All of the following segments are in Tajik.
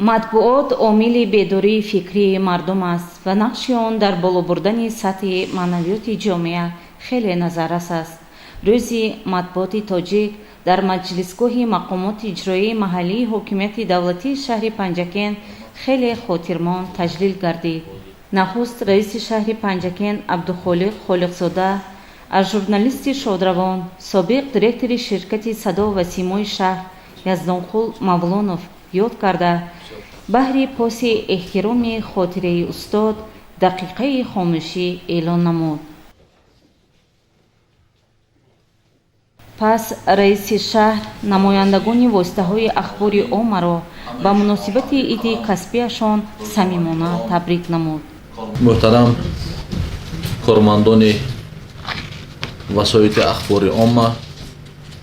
матбуот омили бедории фикрии мардум аст ва нақши он дар боло бурдани сатҳи маънавиёти ҷомеа хеле назаррас аст. рӯзи матбуоти тоҷик дар маҷлисгоҳи мақомоти иҷроии маҳаллии ҳокимияти давлатии шаҳри Панҷакен хеле хотирмон таҷлил гардид. нахуст раиси шаҳри Панҷакен Абдухолиқ Холиқзода аз журналисти шодравон, собиқ директори ширкати садо ва симои шаҳр Яздонқул Мавлонов ёд карда, баҳри поси эҳтироми хотираи устод дақиқаи хомӯшӣ эълон намуд. пас раиси шаҳр намояндагони воситаҳои ахбори оммаро ба муносибати иди касбиашон самимона табрик намуд. муҳтарам кормандони васоити ахбори омма,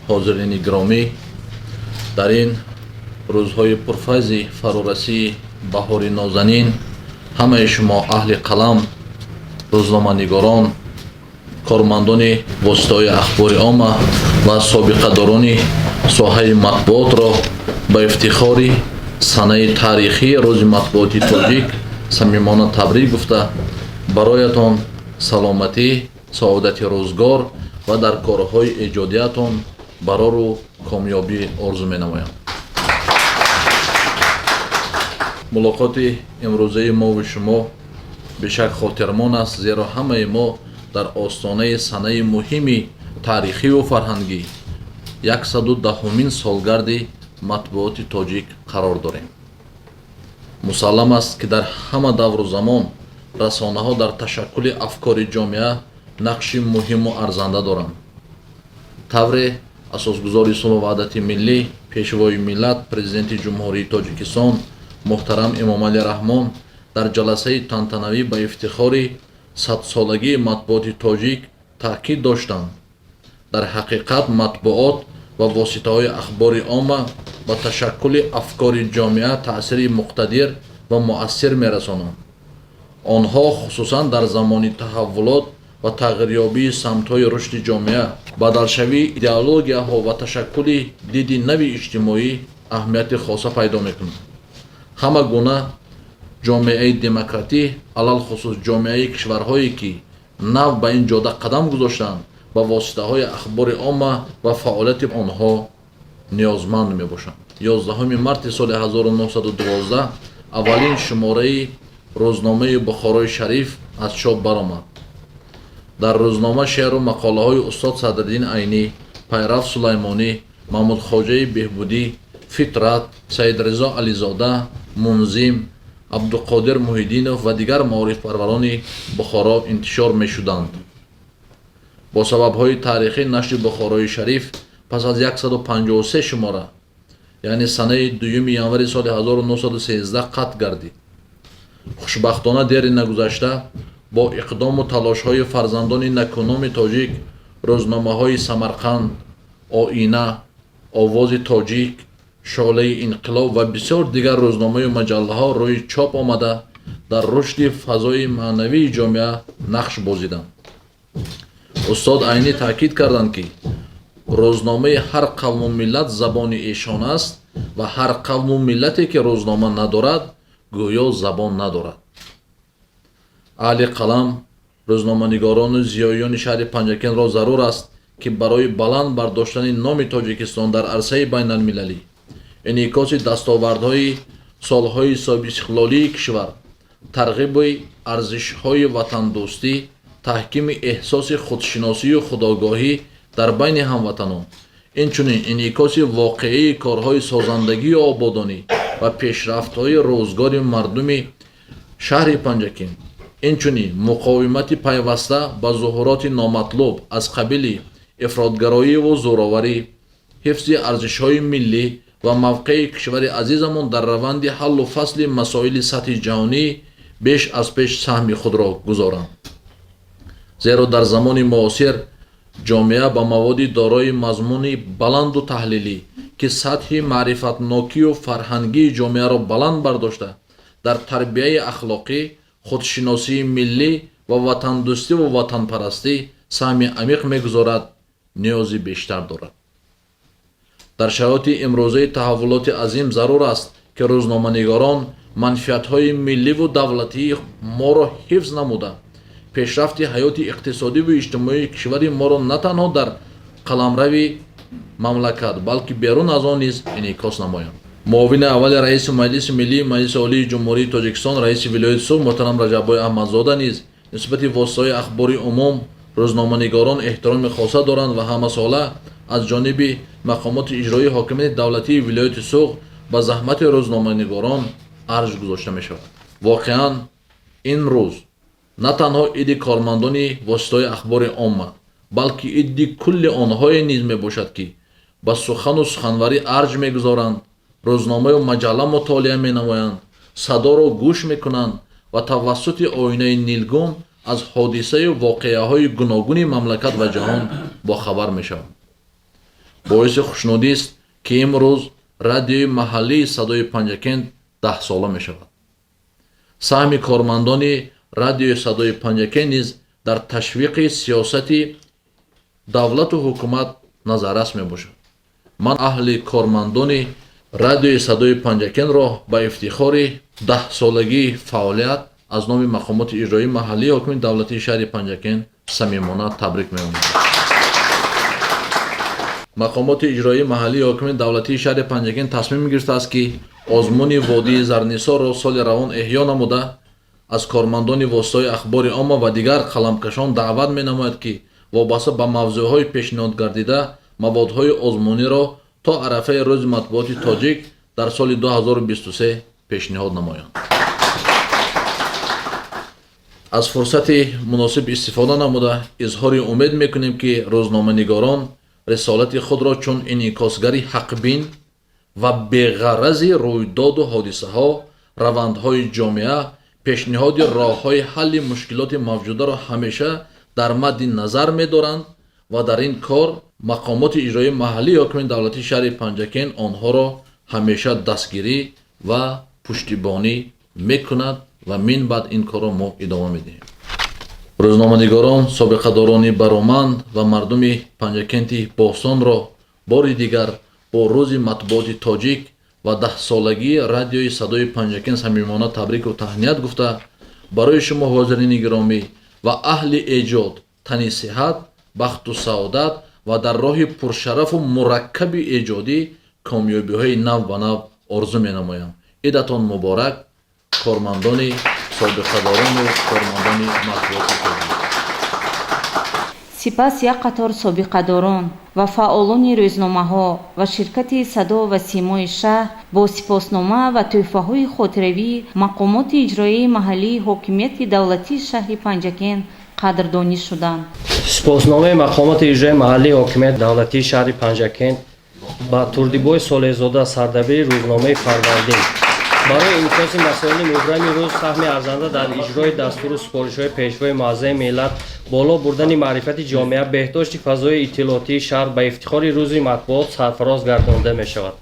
ҳозирини гиромӣ, дар ин рӯзҳои пурфайзи фарорасии баҳори нозанин, ҳамаи шумо аҳли қалам, рӯзноманигорон, кормандони воситаҳои ахбори омма ва собиқадорони соҳаи матбуотро ба ифтихори санаи таърихии рӯзи матбуоти тоҷик самимона табрик гуфта, бароятон саломатӣ, саодати рӯзгор ва дар корҳои эҷодиятон барору комёбӣ орзу менамоям. мулоқоти имрӯзаи мову шумо бешак хотирмон аст, зеро ҳамаи мо дар остонаи санаи муҳими таърихиву фарҳангӣ 110-умин солгарди матбуоти тоҷик қарор дорем. мусаллам аст ки дар ҳама давру замон расонаҳо дар ташаккули афкори ҷомеа нақши муҳиму арзанда доранд. тавре асосгузори сулҳу ваҳдати миллӣ, пешвои миллат, президенти ҷумҳурии тоҷикистон муҳтарам Эмомалӣ Раҳмон дар ҷаласаи тантанавӣ ба ифтихори 100-солагии матбуоти тоҷик таъкид доштанд. дар ҳақиқат матбуот ва воситаҳои ахбори омма ба ташаккули афкори ҷомеа таъсири муқтадир ва муассир мерасонанд. онҳо хусусан дар замони таҳаввулот ва тағйирёбии самтҳои рушди ҷомеа, бадалшавии идеологияҳо ва ташаккули диди нави иҷтимоӣ аҳамияти хоса пайдо мекунад. ҳама гуна ҷомеаи демократӣ, алалхусус ҷомеаи кишварҳое ки нав ба ин ҷода қадам гузоштанд, ба воситаҳои ахбори омма ва фаъолияти онҳо ниёзманд мебошанд. 11 марти соли 1912 аввалин шумораи рӯзномаи Бухорои Шариф аз чоп баромад. дар рӯзнома шеъру мақолаҳои устод Садриддин Айнӣ, Пайрав Сулаймонӣ, Маҳмудхоҷаи Беҳбудӣ, Фитрат, Саидризо Ализода, Мунзим, Абдуқодир Муҳиддинов ва дигар маорифпарварони Бухоро интишор мешуданд. бо сабабҳои таърихӣ нашри Бухорои Шариф пас аз 153 шумора, яъне санаи 2 январи соли 1913 қатъ гардид. хушбахтона дери нагузашта бо иқдому талошҳои фарзандони накуноми тоҷик, рӯзномаҳои Самарқанд, Оина, Овози тоҷик, Шоълаи инқилоб ва бисёр дигар рӯзномаyu маҷаллаҳо рӯи чоп омада дар рушди фазои маънавии ҷомеа нақш бозиданд. устод Айнӣ таъкид карданд ки рӯзномаи ҳар қавму миллат забони эшон аст ва ҳар қавму миллате ки рӯзнома надорад гӯё забон надорад. аҳли қалам, рӯзноманигорону зиёёни шаҳри Панҷакенро зарур аст ки барои баланд бардоштани номи Тоҷикистон дар арсаи байналмилалӣ, инъикоси дастовардҳои солҳои собиқистиқлолии кишвар, тарғиби арзишҳои ватандӯстӣ, таҳкими эҳсоси худшиносию худогоҳӣ дар байни ҳамватанон, инчунин инъикоси воқеии корҳои созандагию ободонӣ ва пешрафтҳои рӯзгори мардуми шаҳри Панҷакен, инчунин муқовимати пайваста ба зуҳуроти номатлуб аз қабили ифротгароиву зӯроварӣ, ҳифзи арзишҳои миллӣ ва мавқеи кишвари азизамон дар раванди ҳаллу фасли масоили сатҳи ҷаҳонӣ беш аз пеш саҳми худро гузоранд. зеро дар замони муосир ҷомеа ба маводи дорои мазмуни баланду таҳлилӣ ки сатҳи маърифатнокию фарҳангии ҷомеаро баланд бардошта, дар тарбияи ахлоқӣ, худшиносии миллӣ ва ватандӯстиву ватанпарастӣ саҳми амиқ мегузорад, ниёзи бештар дорад. дар шароити имрӯзаи таҳаввулоти азим зарур аст که روزنامه‌نگاران منفعت‌های ملی و دولتی ما را حفظ نموده پیشرفت حیات اقتصادی و اجتماعی کشور ما را نه تنها در قلمرو مملکت بلکه بیرون از آن نیز انعکاس نمایند. معاون اول رئیس مجلس ملی مجلس عالی جمهوری تاجیکستان رئیس ولایت سوغ محترم رجب‌بای احمدزاده نیز نسبت واسطه‌های اخباری عموم روزنامه‌نگاران احترام خاصه دارند و همه ساله از جانب مقامات اجرایی حاکمیت دولتی ولایت سوغ به زحمت روزنامه‌نگاران ارج گذاشته می‌شود. واقعاً این روز نه تنها عید کارمندان واسطه‌های اخبار عامه بلکه عید کل آنهای نیز میباشد که با سخن و سخنوری ارج میگذارند، روزنامه و مجله مطالعه مینمایند، صدا را گوش میکنند و توسط آینه نیلگون از حادثه و واقعه‌های گوناگون مملکت و جهان با خبر میشوند. باعث خوشنودی است که امروز رادیوی محلی صدای پنجکند 10 ساله میشود. سهم کارمندان رادیوی صدای پنجکند نیز در تشویق سیاست دولت و حکومت نظررس میباشد. من اهل کارمندان رادیوی صدای پنجکند را با افتخار 10 سالگی فعالیت از نام مقامات اجرایی محلی حاکمیت دولتی شهر پنجکند صمیمانه تبریک میگویم. مقامات اجرایی محلی حاکمیت دولتی شهر پنجکند تصمیم میگیرد است که آزمون وادی زرنیسا را سال روان احیا نموده از کارمندان واسطه‌های اخبار عامه و دیگر قلمکشان دعوت مینماید که وابسته به موضوعهای پیشنهاد گردیده موادهای آزمونی را تا عرفه روز مطبوعات تاجیک در سال 2023 پیشنهاد نمایند. از فرصت مناسب استفاده نموده اظهار امید میکنیم که روزنامه‌نگاران رسالت خود را چون انعکاسگری حقبین و بی‌غرض رویداد و حادثه ها، روندهای جامعه، پیشنهاد راه‌های حل مشکلات موجوده را همیشه در مد نظر می‌دارند و در این کار مقامات اجرایی محلی حاکمیت دولتی شهر پنجکند آنها را همیشه دستگیری و پشتیبانی می‌کند و من بعد این کار را ما ادامه می‌دهیم. روزنامه‌نگاران، سابقه‌داران برآمند و مردم پنجکند باستان را بار دیگر با روز مطبوعات تاجیک و 10 سالگی رادیوی صدای پنجکند صمیمانه تبریک و تهنیت گفته برای شما حاضرین گرامی و اهل ایجاد تنی صحت، بخت و سعادت و در راه پرشرف و مرکب ایجادی کامیابی‌های نو و نو آرزو می‌نمایم. عیدتان مبارک کارمندان سابقه‌داران و کارمندان مطبوعات تاجیک. سپس یک قطار سابقه‌داران و فعالان روزنامه‌ها و شرکت صدا و سیمای شهر با سپاسنامه و تحفه‌های خاطروی مقامات اجرایی محلی حاکمیت دولتی شهر پنجکند قدردانی شدند. سپاسنامه مقامات اجرایی محلی حاکمیت دولتی شهر پنجکند با توردیبای صالح‌زاده سردبیر روزنامه فروردین برای انعکاس مسائل مبرم روز سهم ارزنده در اجرای دستور و سفارش‌های پیشوای معظم ملت بالا بردن معرفت جامعه بهداشت فضای اطلاعاتی شهر به افتخار روز مطبوعات سرفراز گردانده می‌شود.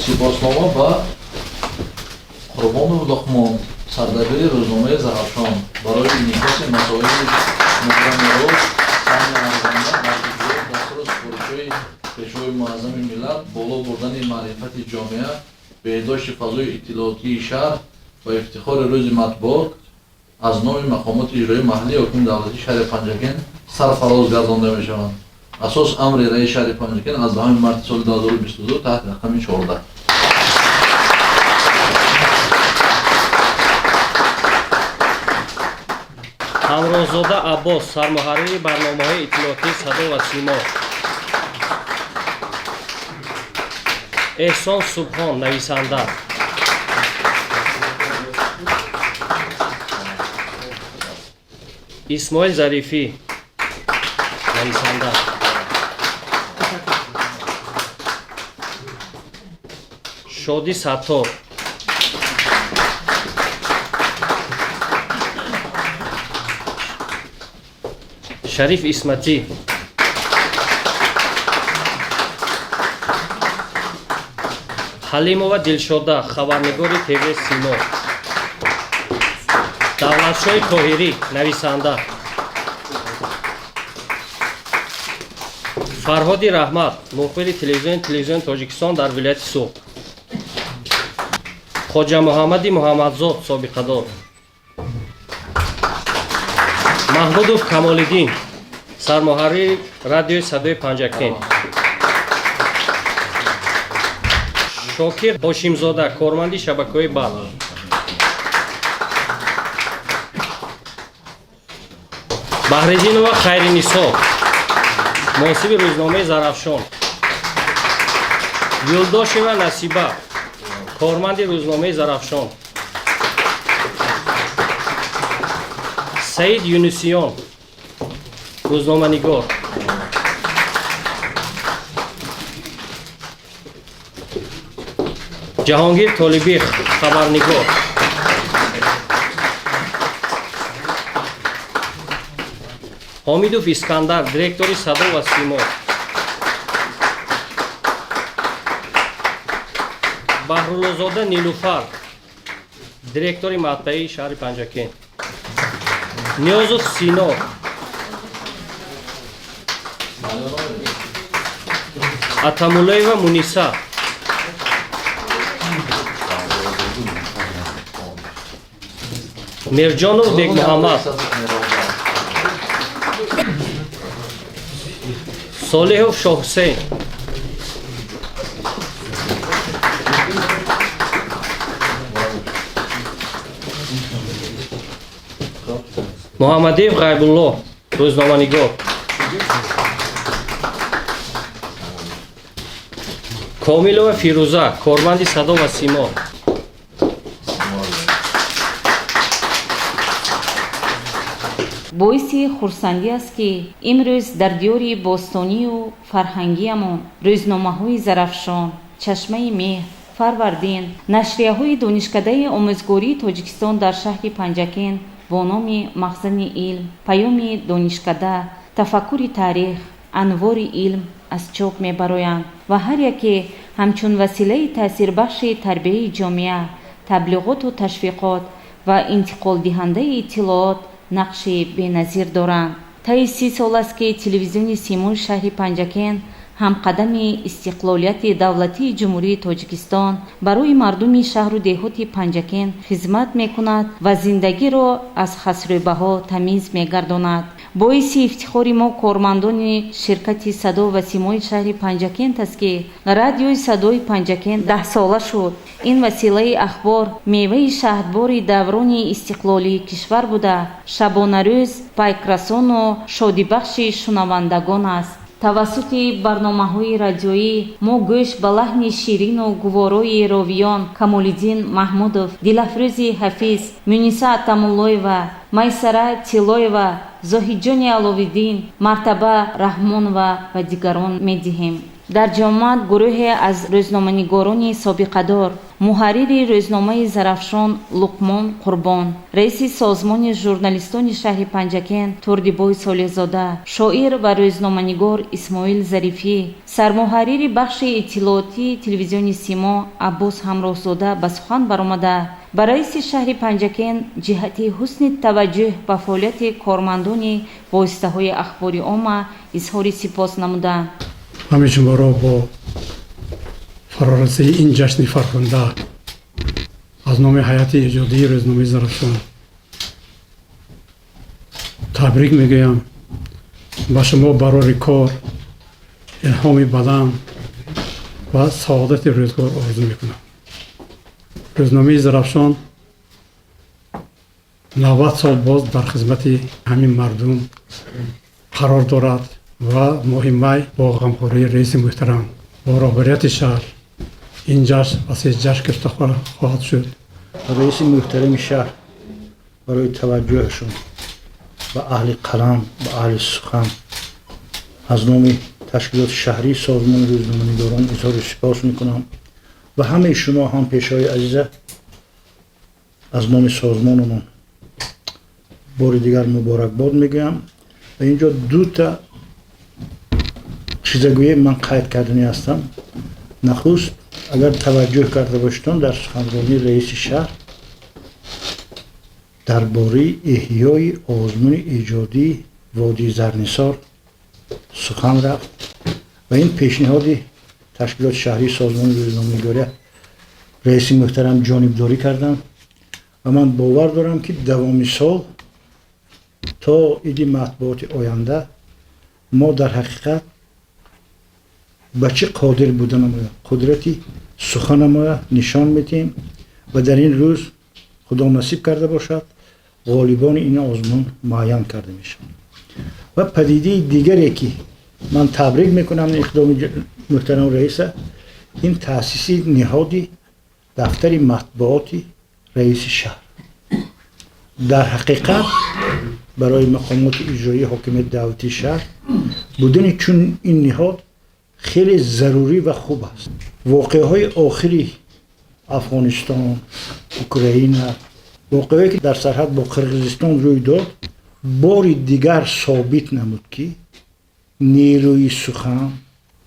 سپاسنامه با قربان و لقمان سردبیر روزنامه زرافشان برای انعکاس مسائل مبرم روز سهم ارزنده در اجرای دستور و سفارش‌های پیشوای معظم ملت بالا بردن معرفت جامعه بهداشت فضای اطلاعاتی شهر و افتخار روز مطبوعات از نام مقامات اجرایی محلی حاکمیت دولتی شهر پنجکند سرفراز گردانده می‌شوند. اساس امر رئیس شهر پنجکند از 10 مارس سال 2022 تحت رقم 14. همراززاده عباس سرمحرر برنامه‌های اطلاعاتی صدا و سیما، احسان صبحان نویسنده، اسماعیل ظریفی نویسنده، شادی ستار، شریف اسمتی، حلیمова دلشода خبرنگاری تیوی سیما، давлатшоҳи тоҳирӣ нависанда، Фарҳоди Раҳмат, мухбири телевизиони Тоҷикистон дар вилояти Суғ. Хоҷа Муҳаммади Муҳаммадзод, собиқадор. Маҳмудов Камолиддин, сармуҳаррири радиои Садои Панҷакент. Шокир Ҳошимзода, корманди шабакаҳои Барқ. Баҳриддинова Хайринисо, муосиби рӯзномаи Зарафшон. Юлдошева Насиба, корманди рӯзномаи Зарафшон. Саид Юнусиён, рӯзноманигор. Ҷаҳонгир Толибӣ, хабарнигор. Ҳомидов Искандар, директори Садо ва Симо. Баҳруллозода Нилуфар, директори матбаи шаҳри Панҷакент. Ниёзов Сино, Атамуллаева Муниса. Мирҷонов Бегмуҳаммад. Солеҳов Шоҳҳусейн. Муҳаммадиев Ғайбулло, рӯзноманигор. Комилова Фирӯза, корманди Садо ва Симо. боиси хурсандӣ аст ки имрӯз дар диёри бостонию фарҳангиамон рӯзномаҳои Зарафшон, Чашмаи Меҳр, Фарвардин, нашрияҳои донишкадаи омӯзгории Тоҷикистон дар шаҳри Панҷакент бо номи Махзани илм, Паёми донишкада, Тафаккури таърих, Анвори илм аз чоп мебароянд ва ҳар яке ҳамчун василаи таъсирбахши тарбияи ҷомеа, таблиғоту ташвиқот ва интиқолдиҳандаи иттилоот нақши беназир доранд. Таи 30 сол аст ки телевизиони Симои шаҳри Панҷакент ҳамқадами истиқлолияти давлатии ҷумҳурии Тоҷикистон барои мардуми шаҳру деҳоти Панҷакент хизмат мекунад ва зиндагиро аз хасрӯбаҳо тамиз мегардонад. боиси ифтихори мо кормандони ширкати Садо ва Симои шаҳри Панҷакент аст ки радиои Садои Панҷакент 10 сола шуд. ин василаи ахбор меваи шаҳдбори даврони истиқлолии кишвар буда шабонарӯз пайкрасону шодибахши шунавандагон аст. тавассути барномаҳои радиоӣ мо гӯш ба лаҳни ширину гуворои ровиён Камолиддин Маҳмудов, Дилафрӯзи Ҳафиз, Мюниса Атамуллоева, Майсара Тилоева, Зоҳиҷони Аловиддин, Мартаба Раҳмонова ва дигарон медиҳем. дар ҷомаат гурӯҳе аз рӯзноманигорони собиқадор, муҳаррири рӯзномаи Зарафшон Луқмон Қурбон, раиси созмони журналистони шаҳри Панҷакент Турдибой Солеҳзода, шоир ва рӯзноманигор Исмоил Зарифӣ, сармуҳаррири бахши иттилоотии телевизиони Симо Аббос Ҳамроҳзода ба сухан баромада ба раиси шаҳри Панҷакент ҷиҳати ҳусни таваҷҷӯҳ ба фаъолияти кормандони воситаҳои ахбори омма изҳори сипос намуданд. ҳамаи шуморо бо фарорасии ин ҷашни фарханда аз номи ҳайати иҷодии рӯзномаи Зарафшон табрик мегӯям. ба шумо барори кор, илҳоми баланд ва саодати рӯзгор орзу мекунам. рӯзномаи Зарафшон 90 сол боз дар хизмати ҳамин мардум қарор дорад ва моҳи май бо ғамхории раиси муҳтарам бо роҳбарияти шаҳр ин ҷашн асе ҷашн гирифта хоҳад шуд. раиси муҳтарами шаҳр барои таваҷҷӯҳашон ба аҳли қалам, ба аҳли сухан аз номи ташкилоти шаҳрии созмони рӯзноманигорон изҳори сипос мекунам ва ҳамаи шумо ҳампешҳои азиза аз номи созмонамон бори дигар муборакбод мегӯям. ва инҷо дута чизагӯе ман қайд кардани ҳастам. нахуст агар таваҷҷӯҳ карда бошедон дар суханронии раиси шаҳр дар бораи эҳёи озмуни иҷодии Водии Зарнисор сухан рафт و این پیشنهاد تشکیلات شهری سازمان روزنامه‌نگاری رئیس محترم جانبداری کردن و من باور دارم که دوام سال تا ایدی مطبوعات آینده ما در حقیقت به چه قادر بودن ما قدرتی سخن ما نشان میدیم و در این روز خدا نصیب کرده باشد غالبان این آزمون معین کرده میشن. و پدیده دیگری که من تبریک میکنم اقدام محترم رئیس، این تأسیس نهادی دفتر مطبوعاتی رئیس شهر. در حقیقت برای مقامات اجرایی حاکمیت دولتی شهر بودن چون این نهاد خیلی ضروری و خوب است. واقعه های آخری افغانستان، اوکراین، واقعی که در سرحد با قرقیزستان روی داد بار دیگر ثابت نمود که نیروی سخن،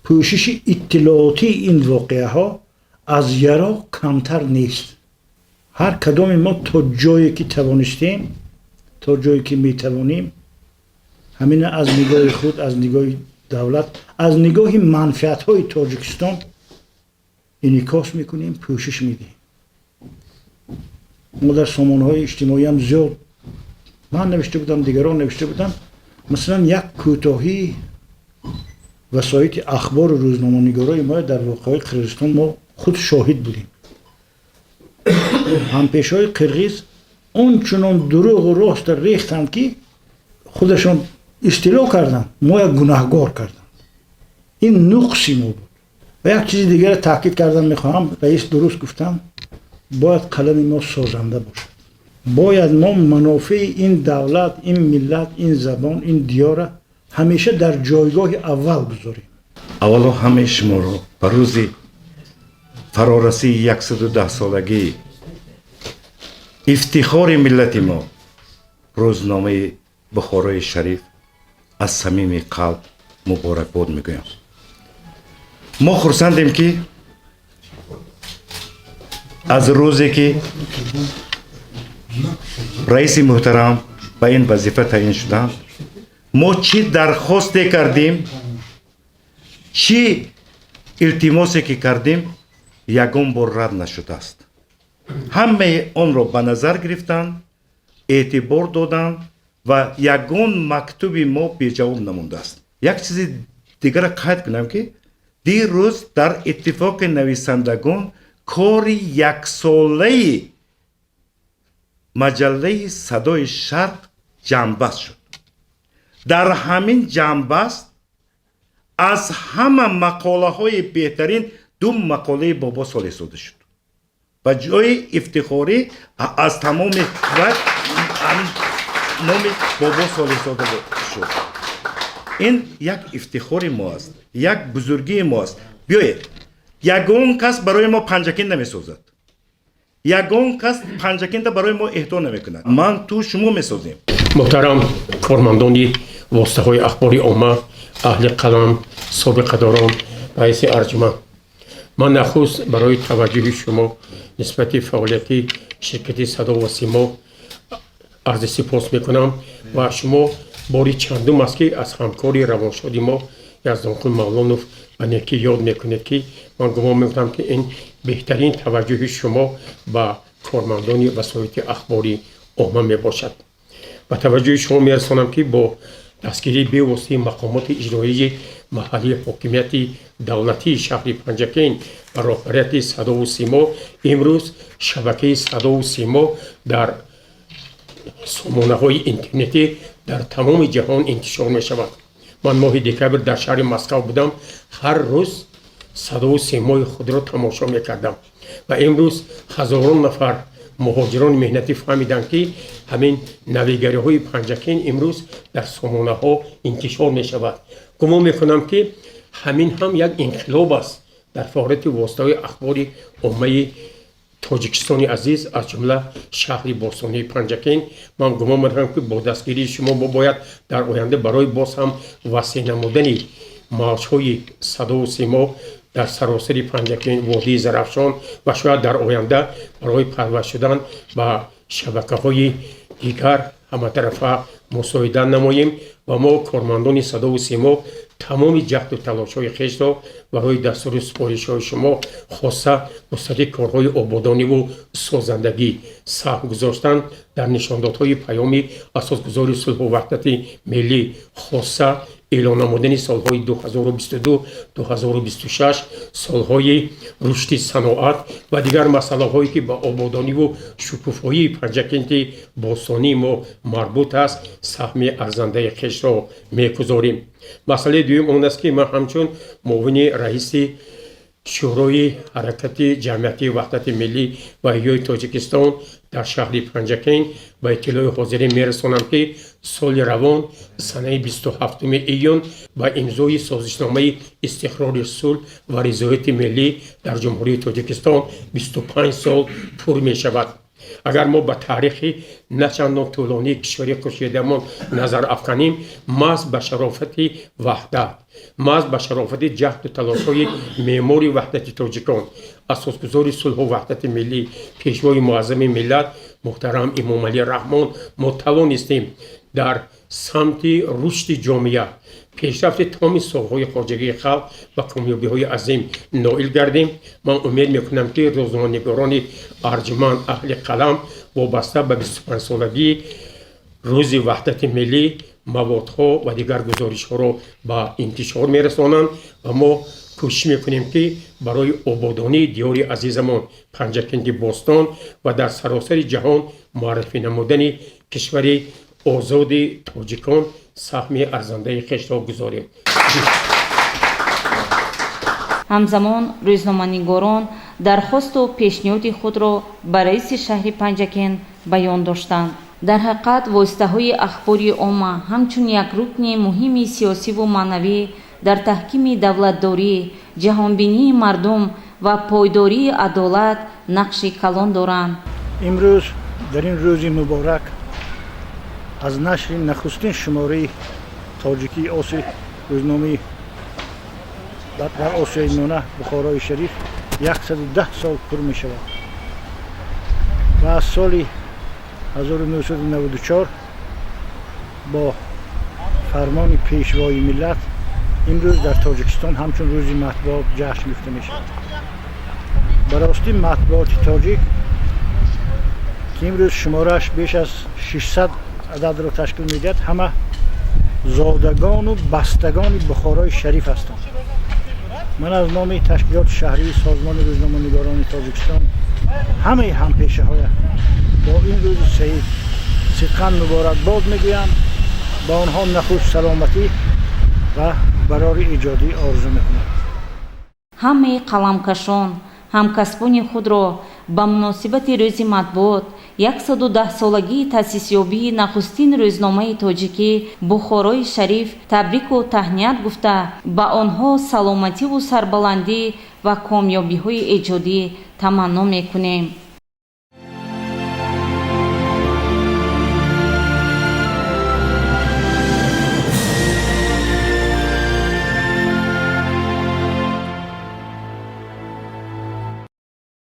پوشش اطلاعاتی این واقعه ها از یرا کمتر نیست. هر کدام ما تا جایی که توانستیم، تا جایی که میتوانیم، همین از نگاه خود، از نگاه دولت، از نگاه منفعت های تاجیکستان انعکاس میکنیم، پوشش میدیم. ما در سامانه های اجتماعی هم زیاد، من نوشته بودم، دیگران نوشته بودم، مثلا یک کوتاهی وسایت اخبار و روزنامه‌نگارای ما در واقعه قرقیزستان ما خود شاهد بودیم. همپیشای قرقیز اون چنان دروغ و راست ریختن که خودشان اصطلاح کردن ما یک گناهگار کردن. این نقصی ما بود. و یک چیز دیگر تاکید کردن میخواهم، رئیس درست گفتم، باید قلم ما سازنده باشد. باید ما منافع این دولت، این ملت، این زبان، این دیار همیشه در جایگاه اول بذاریم. اولا همه شما رو به روز فرارسی 110 سالگی افتخار ملت ما روزنامه بخارای شریف از صمیم قلب مبارکباد میگویم. ما خرسندیم که از روزی که رئیس محترم به این وظیفه تعیین شدند، ما چی درخواستی کردیم، چی التماسی که کردیم، یگان بار رد نشده است. همه آن را به نظر گرفتند، اعتبار دادند و یگان مکتوب ما بی جواب نمونده است. یک چیز دیگر قید کنم که دیروز در اتفاق نویسندگان کار یک ساله مجله صدای شرق جنبست شد. در همین جنبست از همه مقاله های بهترین 2 مقاله بابا صالح شد و جای افتخاری از تمام وقت نام بابا صالح شد. این یک افتخار ما است، یک بزرگی ما است. بیایید یگان کس برای ما پنجکین نمی سازد، یگان کس پنجکین برای ما اهدا نمی کند. من تو شما می سازیم. محترم کارمندان واسطه های اخباری عامه، اهل قلم، سابقه داران، رئیس ارجمند، من نخست برای توجه شما نسبت فعالیت شرکت صدا و سیما عرض سپاس میکنم و شما باری چندم است که از همکاری روانشاد ما یزدانخان مولانوف و نیکی یاد میکنید که من گمان میکنم که این بهترین توجه شما به کارمندان وسایل اخباری عامه میباشد. و توجه شما میرسانم که با دستگیری به واسطه مقامات اجرایی محلی حاکمیت دولتی شهر پنجکین و رهبریت صدا و سیما امروز شبکه صدا و سیما در سامانه های اینترنتی در تمام جهان انتشار می شود. من ماه دکبر در شهر مسکو بودم، هر روز صدا و سیمای خود را تماشا می کردم و امروز هزاران نفر مهاجران مهنتی فهمیدند که همین نویگری های پنجکین امروز در سامانه ها انتشار می شود. گمان می کنم که همین هم یک انقلاب است در فعالیت واسطه های اخباری عامه تاجیکستانی عزیز از جمله شهر باستانی پنجکین. من گمان می‌کنم که با دستگیری شما باید در آینده برای باز هم وسیع نمودن مارچ‌های صدا و سیما در سراسر پنجکین، وادی زرافشان و شاید در آینده برای پرورش شدن و شبکه‌های دیگر ҳаматарафа мусоидат намоем ва мо кормандони садову симо тамоми ҷаҳду талошҳои хешро барои дастури супоришҳои шумо хоса нусрати корҳои ободониву созандагӣ саҳм гузоштан дар нишондодҳои паёми асосгузори сулҳу ваҳдати миллӣ хоса эълон намудани солҳои 2022-2026 солҳои рушди саноат ва дигар масъалаҳое ки ба ободониву шукуфоии панҷакенти бостонии мо марбут аст саҳми арзандаи хешро мегузорем. масъалаи дуюм он аст ки ман ҳамчун муовини раиси шӯрои ҳаракати ҷамъиятии ваҳдати миллӣ ва иҳёи тоҷикистон дар шаҳри панҷакен ба иттилои ҳозирин мерасонам ки соли равон санаи 27 июн ба имзои созишномаи истиқрори сулҳ ва ризояти миллӣ дар ҷумҳурии тоҷикистон 25 сол пур мешавад. агар мо ба таърихи начандон тӯлонии кишвари хуршидиамон назар афканем маҳз ба шарофати ваҳдат маҳз ба шарофати ҷаҳду талошҳои меъмори ваҳдати тоҷикон асосгузори сулҳу ваҳдати миллӣ пешвои муаззами миллат муҳтарам имомалӣ раҳмон мо тавонистем дар самти рушди ҷомеа пешрафти тамоми соҳаҳои хоҷагии халқ ва комёбиҳои азим ноил гардем. ман умед мекунам ки рӯзноманигорони арҷуманд аҳли қалам вобаста ба 25-солагии рӯзи ваҳдати миллӣ маводҳо ва дигар гузоришҳоро ба интишор мерасонанд ва мо кӯшиш мекунем ки барои ободонии диёри азизамон панҷакенти бостон ва дар саросари ҷаҳон муаррифӣ намудани кишвари озоди тоҷикон саҳми арзандаи хешро гузорем. ҳамзамон рӯзноманигорон дархосту пешниҳоди худро ба раиси шаҳри панҷакен баён доштанд. дар ҳақиқат воситаҳои ахбори омма ҳамчун як рукни муҳими сиёсиву маънавӣ дар таҳкими давлатдорӣ ҷаҳонбинии мардум ва пойдории адолат нақши калон доранд. имрӯз дар ин рӯзи муборак аз нашри нахустин шумораи тоҷикии оси рӯзномаи дар осиёи миёна бухорои шариф 110 сол пур мешавад ва аз соли 1994 бо фармони пешвои миллат имрӯз дар тоҷикистон ҳамчун рӯзи матбуот ҷашн гирифта мешавад. ба ростӣ матбуоти тоҷик ки имрӯз шуморааш беш аз 600 ададро ташкил медиҳад ҳама зодагону бастагони бухорои шариф ҳастанд. ман аз номи ташкилоти шаҳрии созмони рӯзноманигорони тоҷикистон ҳамаи ҳампешаҳоя бо ин рӯзи саид сидқан муборакбод мегӯям. ба онҳо нахуст саломатӣ ва барори иҷодӣ орзу мекунам. ҳамаи қаламкашон ҳамкасбони худро ба муносибати рӯзи матбуот 110-солагии таъсисёбии нахустин рӯзномаи тоҷикӣ бухорои шариф табрику таҳният гуфта ба онҳо саломативу сарбаландӣ ва комёбиҳои иҷодӣ таманно мекунем.